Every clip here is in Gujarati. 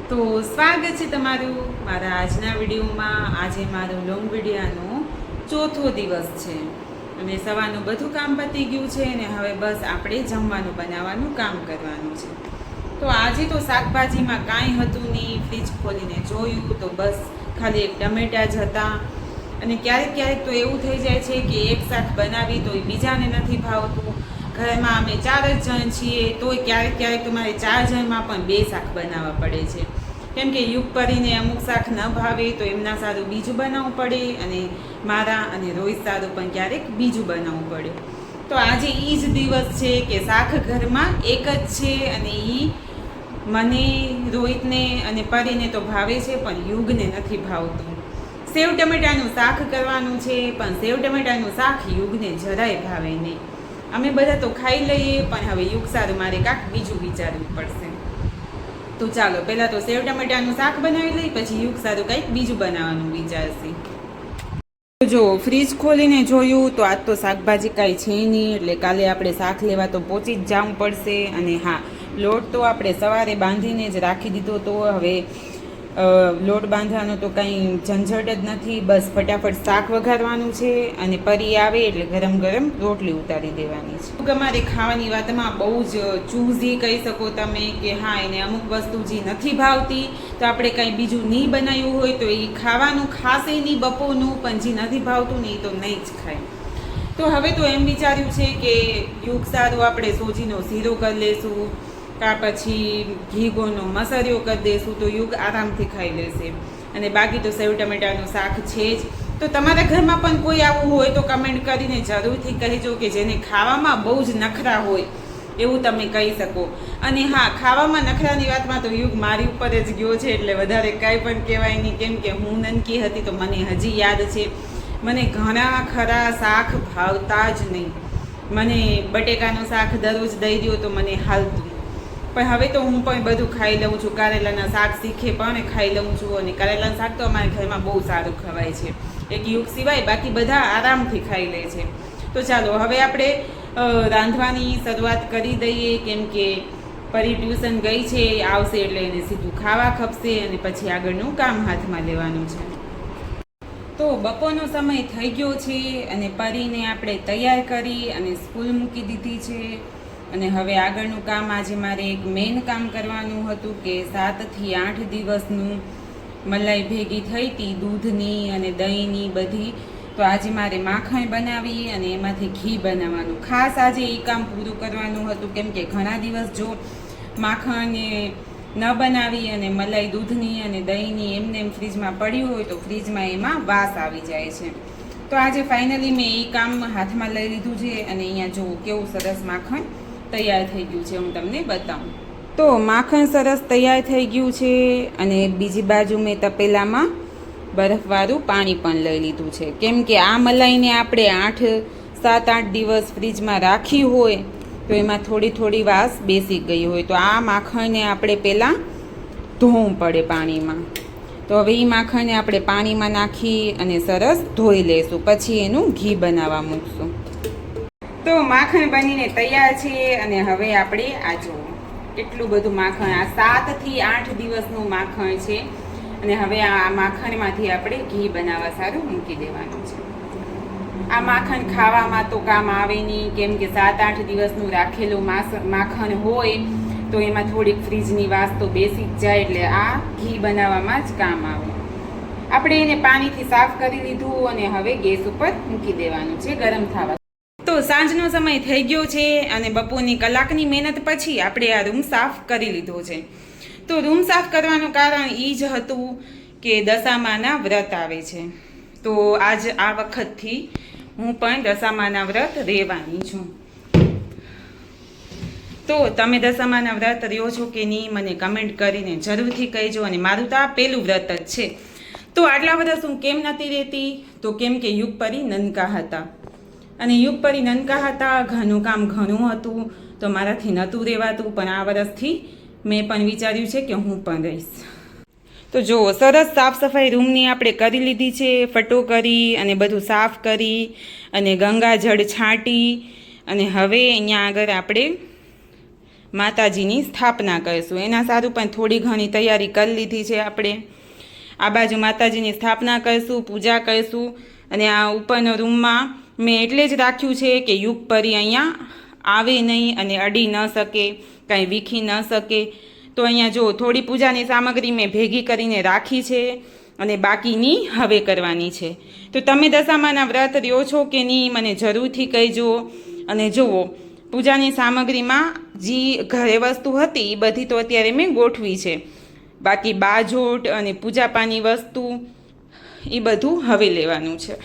તો સ્વાગત છે તમારું મારા આજના વિડીયોમાં। આજે મારો લોંગ વિડીયોનો ચોથો દિવસ છે અને સવારનું બધું કામ પતી ગયું છે અને હવે બસ આપણે જમવાનું બનાવવાનું કામ કરવાનું છે। તો આજે તો શાકભાજીમાં કાંઈ હતું નહીં, ફ્રીજ ખોલીને જોયું તો બસ ખાલી એક ટમેટા જ હતા। અને ક્યારેક ક્યારેક તો એવું થઈ જાય છે કે એક શાક બનાવી તો એ બીજાને નથી ભાવતું। ઘરમાં અમે 4 જ જણ છીએ તોય ક્યારેક ક્યારેક તો મારે 4 જણમાં પણ 2 શાક બનાવવા પડે છે, કેમ કે યુગ પરીને અમુક શાક ન ભાવે તો એમના સારું બીજું બનાવવું પડે અને મારા અને રોહિત સારું પણ ક્યારેક બીજું બનાવવું પડે। તો આજે એ જ દિવસ છે કે શાક ઘરમાં એક જ છે અને એ મને, રોહિતને અને પરીને તો ભાવે છે પણ યુગને નથી ભાવતું। સેવ ટમેટાનું શાક કરવાનું છે પણ સેવ ટમેટાનું શાક યુગને જરાય ભાવે નહીં। અમે બધા તો ખાઈ લઈએ પણ હવે યુગ સારું મારે કાંઈક બીજું વિચારવું પડશે। તો ચાલો પહેલાં તો સેવ ટમેટાનું શાક બનાવી લઈ, પછી યુગ સારું કંઈક બીજું બનાવવાનું વિચારશે। જો ફ્રીજ ખોલીને જોયું તો આજ તો શાકભાજી કાંઈ છે નહીં, એટલે કાલે આપણે શાક લેવા તો પહોંચી જ જવું પડશે। અને હા, લોટ તો આપણે સવારે બાંધીને જ રાખી દીધો, તો હવે લોટ બાંધવાનો તો કંઈ ઝંઝટ જ નથી। બસ ફટાફટ શાક વઘારવાનું છે અને પરી આવે એટલે ગરમ ગરમ રોટલી ઉતારી દેવાની છે। અમારે ખાવાની વાતમાં બહુ જ ચૂઝી કહી શકો તમે કે હા, એને અમુક વસ્તુ જે નથી ભાવતી તો આપણે કંઈ બીજું નહીં બનાવ્યું હોય તો એ ખાવાનું ખાશે નહીં બપોરનું, પણ જે નથી ભાવતું ને એ તો નહીં જ ખાય। તો હવે તો એમ વિચાર્યું છે કે યુગ સારું આપણે સોજીનો શીરો કરી લેશું કાં પછી ઘી ગોળનો મસારિયો કરી દઈશું તો યુગ આરામથી ખાઈ લેશે। અને બાકી તો સેવ ટમેટાનું શાક છે જ। તો તમારા ઘરમાં પણ કોઈ આવું હોય તો કમેન્ટ કરીને જરૂરથી કહેજો કે જેને ખાવામાં બહુ જ નખરા હોય એવું તમે કહી શકો। અને હા, ખાવામાં નખરાની વાતમાં તો યુગ મારી ઉપર જ ગયો છે એટલે વધારે કાંઈ પણ કહેવાય નહીં, કેમ કે હું નાનકી હતી તો મને હજી યાદ છે મને ઘણા ખરા શાક ભાવતા જ નહીં। મને બટેકાનું શાક દરરોજ દઈ દો તો મને હાલતું, પણ હવે તો હું પણ બધું ખાઈ લઉં છું। કારેલાના શાક શીખે પણ ખાઈ લઉં છું અને કારેલાનું શાક તો અમારા ઘરમાં બહુ સારું ખવાય છે, એક યુગ સિવાય બાકી બધા આરામથી ખાઈ લે છે। તો ચાલો હવે આપણે રાંધવાની શરૂઆત કરી દઈએ, કેમ કે પરી ટ્યુશન ગઈ છે, આવશે એટલે એને સીધું ખાવા ખપશે અને પછી આગળનું કામ હાથમાં લેવાનું છે। તો બપોરનો સમય થઈ ગયો છે અને પરીને આપણે તૈયાર કરી અને સ્કૂલ મૂકી દીધી છે। અને હવે આગળનું કામ આજે મારે એક મેઇન કામ કરવાનું હતું કે 7 થી 8 દિવસનું મલાઈ ભેગી થઈ હતી દૂધની અને દહીંની બધી, તો આજે મારે માખણ બનાવી અને એમાંથી ઘી બનાવવાનું, ખાસ આજે એ કામ પૂરું કરવાનું હતું, કેમ કે ઘણા દિવસ જો માખણ ન બનાવી અને મલાઈ દૂધની અને દહીંની એમને એમ ફ્રીજમાં પડ્યું હોય તો ફ્રીજમાં એમાં વાસ આવી જાય છે। તો આજે ફાઇનલી મેં એ કામ હાથમાં લઈ લીધું છે અને અહીંયા જુઓ કેવું સરસ માખણ તૈયાર થઈ ગયું છે, હું તમને બતાવું। તો માખણ સરસ તૈયાર થઈ ગયું છે અને બીજી બાજુ મેં તપેલામાં બરફવાળું પાણી પણ લઈ લીધું છે, કેમ કે આ મલાઈને આપણે 7-8 દિવસ ફ્રીજમાં રાખી હોય તો એમાં થોડી થોડી વાસ બેસી ગઈ હોય, તો આ માખણને આપણે પહેલાં ધોવું પડે પાણીમાં। તો હવે એ માખણને આપણે પાણીમાં નાખી અને સરસ ધોઈ લઈશું, પછી એનું ઘી બનાવવા મૂકશું। તો માખણ બનીને તૈયાર છે અને હવે આપણે આ જુઓ કેટલું બધું માખણ, આ 7 થી 8 દિવસનું માખણ છે અને હવે આ માખણમાંથી આપણે ઘી બનાવવા સારું મૂકી દેવાનું છે। આ માખણ ખાવામાં તો કામ આવે નહીં, કેમ કે 7-8 દિવસનું રાખેલું માખણ હોય તો એમાં થોડીક ફ્રીજની વાસ તો બેસી જ જાય, એટલે આ ઘી બનાવવામાં જ કામ આવે। આપણે એને પાણીથી સાફ કરી લીધું અને હવે ગેસ ઉપર મૂકી દેવાનું છે ગરમ થવા। તો સાંજનો સમય થઈ ગયો છે અને બપોરની કલાકની મહેનત પછી આપણે આ રૂમ સાફ કરી લીધો છે। તો રૂમ સાફ કરવાનું કારણ એ જ હતું કે દશામાના વ્રત આવે છે, તો આજ આ વખતથી હું પણ દશામાના વ્રત રહેવાની છું। તો તમે દશામાના વ્રત રહ્યો છો કે નહીં મને કમેન્ટ કરીને જરૂરથી કહેજો। અને મારું તો આ પહેલું વ્રત જ છે। તો આટલા વર્ષ હું કેમ નથી રહેતી, તો કેમ કે યુગ પરી નનકા હતા અને યુગ પરી નનકા હતા, ઘરનું કામ ઘણું હતું તો મારાથી નહોતું રહેવાતું, પણ આ વર્ષથી મેં પણ વિચાર્યું છે કે હું પણ રહીશ। તો જો સરસ સાફ સફાઈ રૂમની આપણે કરી લીધી છે, ફટો કરી અને બધું સાફ કરી અને ગંગાજળ છાંટી અને હવે અહીંયા આગળ આપણે માતાજીની સ્થાપના કરીશું. એના સારું પણ થોડી ઘણી તૈયારી કરી લીધી છે આપણે. આ બાજુ માતાજીની સ્થાપના કરીશું, પૂજા કરીશું. અને આ ઉપરનો રૂમમાં મેં એટલે જ રાખ્યું છે કે યુગપરી અહીંયા આવે નહીં અને અડી ન શકે, કાંઈ વીખી ન શકે. તો અહીંયા જો થોડી પૂજાની સામગ્રી મેં ભેગી કરીને રાખી છે અને બાકીની હવે કરવાની છે. તો તમે દશામાના વ્રત રહ્યો છો કે નહીં મને જરૂરથી કહેજો. અને જુઓ પૂજાની સામગ્રીમાં જે ઘરે વસ્તુ હતી એ બધી તો અત્યારે મેં ગોઠવી છે. બાકી બાજોટ અને પૂજાપાની વસ્તુ એ બધું હવે લેવાનું છે.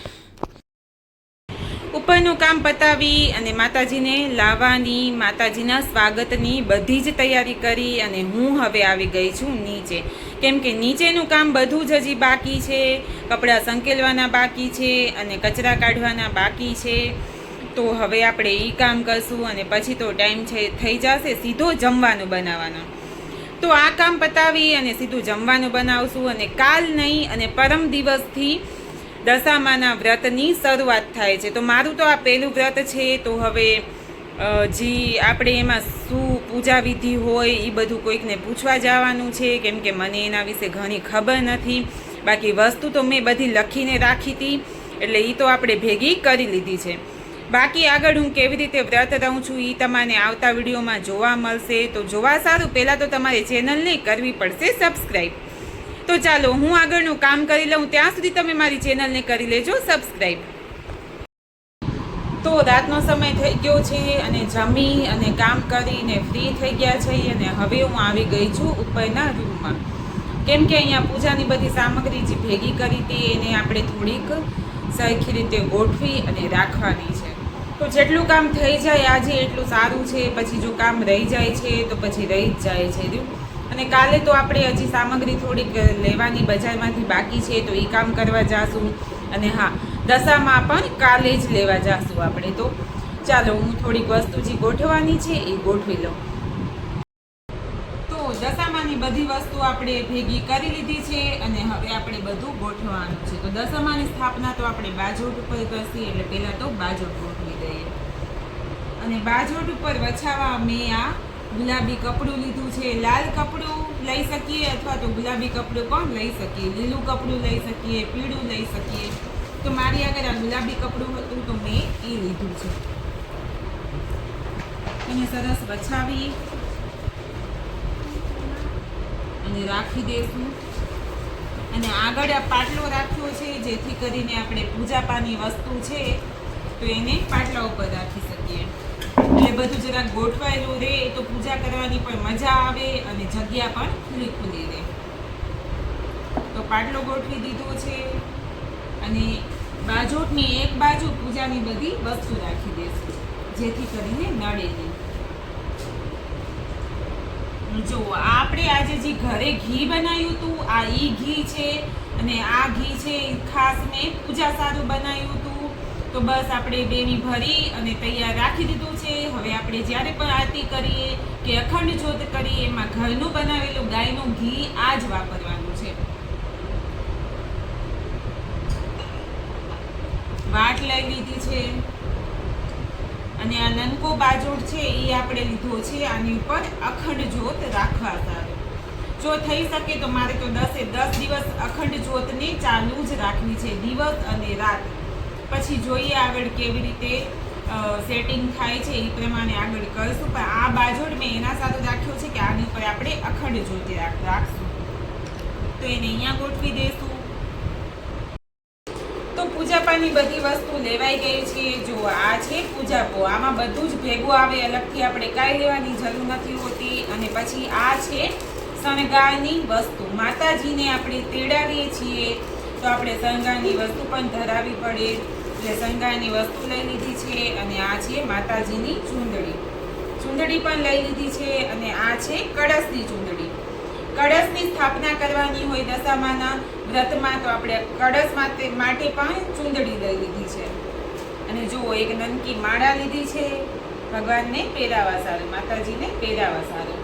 ઉપરનું કામ પતાવી અને માતાજીને લાવવાની, માતાજીના સ્વાગતની બધી જ તૈયારી કરી અને હું હવે આવી ગઈ છું નીચે. કેમ કે નીચેનું કામ બધું જ હજી બાકી છે. કપડાં સંકેલવાના બાકી છે અને કચરા કાઢવાના બાકી છે. તો હવે આપણે એ કામ કરશું અને પછી તો ટાઈમ થઈ જશે સીધો જમવાનું બનાવવાનો. તો આ કામ પતાવી અને સીધું જમવાનું બનાવશું. અને કાલ નહીં અને પરમ દિવસથી દશામાના વ્રતની શરૂઆત થાય છે. તો મારું તો આ પહેલું વ્રત છે. તો હવે જે આપણે એમાં શું પૂજા વિધિ હોય એ બધું કોઈકને પૂછવા જવાનું છે. કેમ કે મને એના વિશે ઘણી ખબર નથી. બાકી વસ્તુ તો મેં બધી લખીને રાખી હતી એટલે એ તો આપણે ભેગી કરી લીધી છે. બાકી આગળ હું કેવી રીતે વ્રત રહું છું એ તમારે આવતા વિડીયોમાં જોવા મળશે. તો જોવા સારું પહેલાં તો તમારે ચેનલને કરવી પડશે સબસ્ક્રાઈબ. તો ચાલો હું આગળનું કામ કરી લઉં ત્યાં સુધી તમે મારી ચેનલને કરી લેજો સબસ્ક્રાઈબ. તો રાતનો સમય થઈ ગયો છે અને જમી અને કામ કરીને ફ્રી થઈ ગયા છે. અને હવે હું આવી ગઈ છું ઉપરના રૂમમાં. કેમ કે અહીંયા પૂજાની બધી સામગ્રી જે ભેગી કરી હતી એને આપણે થોડીક સરખી રીતે ગોઠવી અને રાખવાની છે. તો જેટલું કામ થઈ જાય આજે એટલું સારું છે. પછી જો કામ રહી જાય છે તો પછી રહી જ જાય છે. અને કાલે તો આપણે હજી સામગ્રી થોડીક લેવાની બજારમાંથી બાકી છે તો એ કામ કરવા જાશું. અને હા, દશામાં પણ કાલે જ લેવા જાશું આપણે. તો ચાલો હું થોડીક વસ્તુ જે ગોઠવવાની છે એ ગોઠવી લઉં. તો દશામાની બધી વસ્તુ આપણે ભેગી કરી લીધી છે અને હવે આપણે બધું ગોઠવવાનું છે. તો દશામાની સ્થાપના તો આપણે બાજોટ ઉપર કરશી એટલે પહેલાં તો બાજોટ ગોઠવી દઈએ. અને બાજોટ ઉપર વછાવા મેં આ ગુલાબી કપડું લીધું છે. લાલ કપડું લઈ શકીએ અથવા તો ગુલાબી કપડું પણ લઈ શકીએ. લીલું કપડું લઈ શકીએ, પીળું લઈ શકીએ. તો મારી આગળ આ ગુલાબી કપડું હતું તો મેં એ લીધું છે. એને સરસ વછાવી અને રાખી દઈશું. અને આગળ આ પાટલો રાખ્યો છે જેથી કરીને આપણે પૂજાપાની વસ્તુ છે તો એને પાટલા ઉપર રાખી શકીએ. એટલે બધું જરાક ગોઠવાયેલું રહે તો પૂજા કરવાની પણ મજા આવે અને જગ્યા પણ ખુલ્લી ખુલ્લી રહે. તો પાટલો ગોઠવી દીધો છે અને બાજોટની એક બાજુ પૂજાની બધી વસ્તુ રાખી દઈશું જેથી કરીને નડે નહીં. જો આપણે આજે જે ઘરે ઘી બનાવ્યું હતું આ ઘી છે અને આ ઘી છે ખાસ મેં પૂજા સારું બનાવ્યું હતું. તો બસ આપણે બેની ભરી અને તૈયાર રાખી દીધું છે. હવે આપણે જ્યારે પણ આરતી કરીએ કે અખંડ જ્યોત કરીએ એમાં ઘરનું બનાવેલું ગાયનું ઘી આ જ વાપરવાનું છે. વાટ લઈ લીધી છે અને આ નનકો બાજોટ છે એ આપણે લીધો છે. આની ઉપર અખંડ જ્યોત રાખવા સારું. જો થઈ શકે તો મારે તો 10 દિવસ અખંડ જ્યોતને ચાલુ જ રાખવી છે, દિવસ અને રાત. પછી જોઈએ આગળ કેવી રીતે સેટિંગ થાય છે એ પ્રમાણે આગળ કરશું. પણ આ બાજોટ મેં એના સારું રાખ્યો છે કે આની ઉપર આપણે અખંડ જ્યોતિ રાખશું. તો એને અહીંયા ગોઠવી દઈશું. તો પૂજાપાની બધી વસ્તુ લેવાઈ ગઈ છે. જો આ છે પૂજાપો, આમાં બધું જ ભેગું આવે, અલગથી આપણે કાંઈ લેવાની જરૂર નથી હોતી. અને પછી આ છે શણગારની વસ્તુ. માતાજીને આપણે તેડાવીએ છીએ તો આપણે શણગારની વસ્તુ પણ ધરાવવી પડે એટલે શણગારની વસ્તુ લઈ લીધી છે. અને આ છે માતાજીની ચૂંદડી પણ લઈ લીધી છે. અને આ છે કળશની ચૂંદડી. કળશની સ્થાપના કરવાની હોય દશામાના વ્રતમાં તો આપણે કળશ માટે પણ ચૂંદડી લઈ લીધી છે. અને જુઓ એક નનકી માળા લીધી છે ભગવાનને પહેરાવા સારું, માતાજીને પહેરાવા સારું.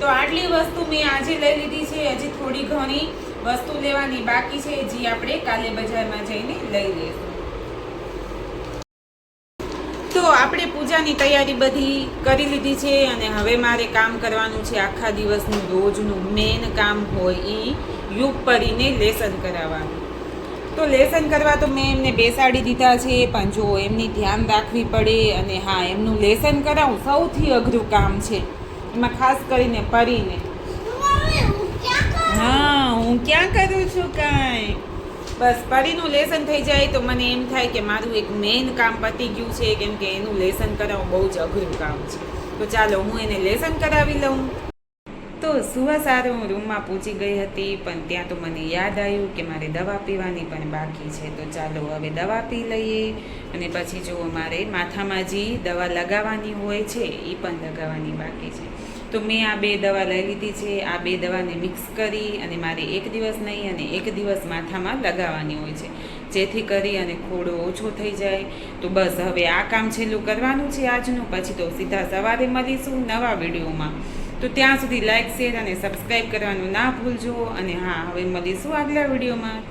તો આટલી વસ્તુ મેં આજે લઈ લીધી છે. હજી થોડી ઘણી વસ્તુ લેવાની બાકી છે જે આપણે કાલે બજારમાં જઈને લઈ લઈશું. તો આપણે પૂજાની તૈયારી બધી કરી લીધી છે અને હવે મારે કામ કરવાનું છે આખા દિવસનું રોજનું મેન કામ હોય એ યુગ પરીને લેસન કરાવવાનું. તો લેસન કરવા તો મેં એમને બેસાડી દીધા છે, પણ જો એમની ધ્યાન રાખવી પડે અને હા એમનું લેસન કરાવવું સૌથી અઘરું કામ છે, એમાં ખાસ કરીને પરીને. હા હું ક્યાં કરું છું કાંઈ, બસ પરીનું લેસન થઈ જાય તો મને એમ થાય કે મારું એક મેઇન કામ પતી ગયું છે, કેમ કે એનું લેસન કરાવવું બહુ જ અઘરું કામ છે. તો ચાલો હું એને લેસન કરાવી લઉં. તો સુવા સારું હું રૂમમાં પહોંચી ગઈ હતી, પણ ત્યાં તો મને યાદ આવ્યું કે મારે દવા પીવાની પણ બાકી છે. તો ચાલો હવે દવા પી લઈએ અને પછી જો મારે માથામાં જે દવા લગાવવાની હોય છે એ પણ લગાવવાની બાકી છે. તો મેં આ 2 દવા લઈ લીધી છે. આ 2 દવાને મિક્સ કરી અને મારે એક દિવસ નહીં અને એક દિવસ માથામાં લગાવવાની હોય છે, જેથી કરી અને ખોડો ઓછો થઈ જાય. તો બસ હવે આ કામ છેલ્લું કરવાનું છે આજનું, પછી તો સીધા સવારે મળીશું નવા વિડીયોમાં. તો ત્યાં સુધી લાઇક, શેર અને સબસ્ક્રાઈબ કરવાનું ના ભૂલજો. અને હા હવે મળીશું આગલા વિડીયોમાં.